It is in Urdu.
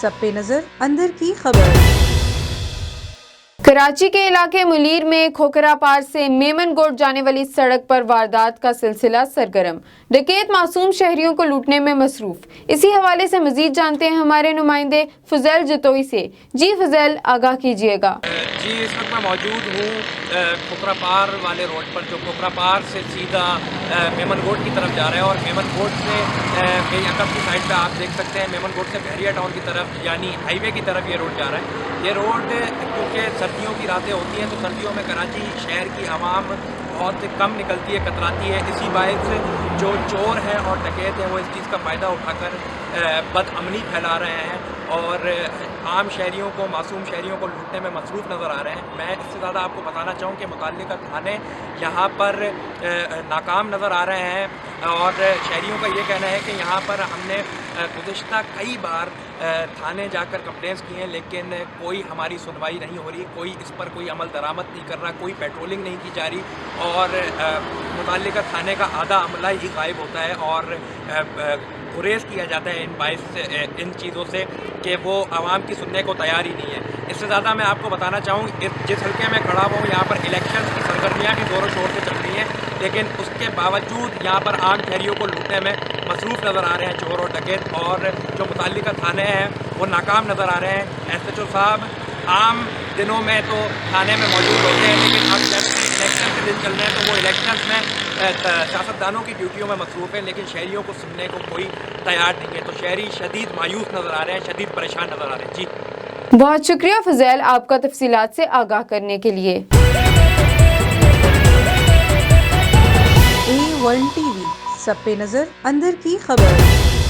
سب پہ نظر اندر کی خبر۔ کراچی کے علاقے ملیر میں کھوکھرا پار سے میمن گوٹ جانے والی سڑک پر واردات کا سلسلہ سرگرم، ڈکیت معصوم شہریوں کو لوٹنے میں مصروف۔ اسی حوالے سے مزید جانتے ہیں ہمارے نمائندے فضیل جتوئی سے۔ جی فضیل، آگاہ کیجیے گا۔ جی، اس وقت میں موجود ہوں کھوکھرا پار والے روڈ پر، جو کھوکھرا پار سے سیدھا میمن گوٹ کی طرف جا رہا ہے، اور میمن گوٹ سے میری عقب کی سائڈ پہ آپ دیکھ سکتے ہیں میمن گوٹ سے بحریہ ٹاؤن کی طرف، یعنی ہائی وے کی طرف یہ روڈ جا رہا ہے۔ یہ روڈ کیونکہ سردیوں کی راتیں ہوتی ہیں تو سردیوں میں کراچی شہر کی عوام بہت کم نکلتی ہے، کتراتی ہے، اسی باعث جو چور ہیں اور ڈکیت ہیں وہ اس چیز کا فائدہ اٹھا کر بد امنی پھیلا رہے ہیں اور عام شہریوں کو، معصوم شہریوں کو لوٹنے میں مصروف نظر آ رہے ہیں۔ میں اس سے زیادہ آپ کو بتانا چاہوں کہ متعلقہ تھانے یہاں پر ناکام نظر آ رہے ہیں، اور شہریوں کا یہ کہنا ہے کہ یہاں پر ہم نے گزشتہ کئی بار تھانے جا کر کمپلینس کی ہیں، لیکن کوئی ہماری سنوائی نہیں ہو رہی، کوئی اس پر کوئی عمل درآمد نہیں کر رہا، کوئی پیٹرولنگ نہیں کی جا رہی، اور متعلقہ تھانے کا آدھا عملہ ہی غائب ہوتا ہے، اور گریز کیا جاتا ہے ان چیزوں سے کہ وہ عوام کی سننے کو تیار ہی نہیں ہے۔ اس سے زیادہ میں آپ کو بتانا چاہوں جس حلقے میں کھڑا ہوا ہوں یہاں پر الیکشن کی سرگرمیاں بھی زور و شور سے چل رہی ہیں، لیکن اس کے باوجود یہاں پر عام شہریوں کو لوٹنے میں مصروف نظر آ رہے ہیں چور اور ڈکیت، اور جو متعلقہ تھانے ہیں وہ ناکام نظر آ رہے ہیں۔ ایس ایچ او صاحب عام دنوں میں تو تھانے میں موجود ہوتے ہیں، لیکن اب جب سے الیکشن کے دن چل رہے ہیں تو وہ الیکشنز میں سیاستدانوں کی ڈیوٹیوں میں مصروف ہیں، لیکن شہریوں کو سننے کو کوئی تیار نہیں ہے، تو شہری شدید مایوس نظر آ رہے ہیں، شدید پریشان نظر آ رہے ہیں۔ جی بہت شکریہ فضیل، آپ کا تفصیلات سے آگاہ کرنے کے لیے۔ A1 TV سب پہ نظر اندر کی خبر۔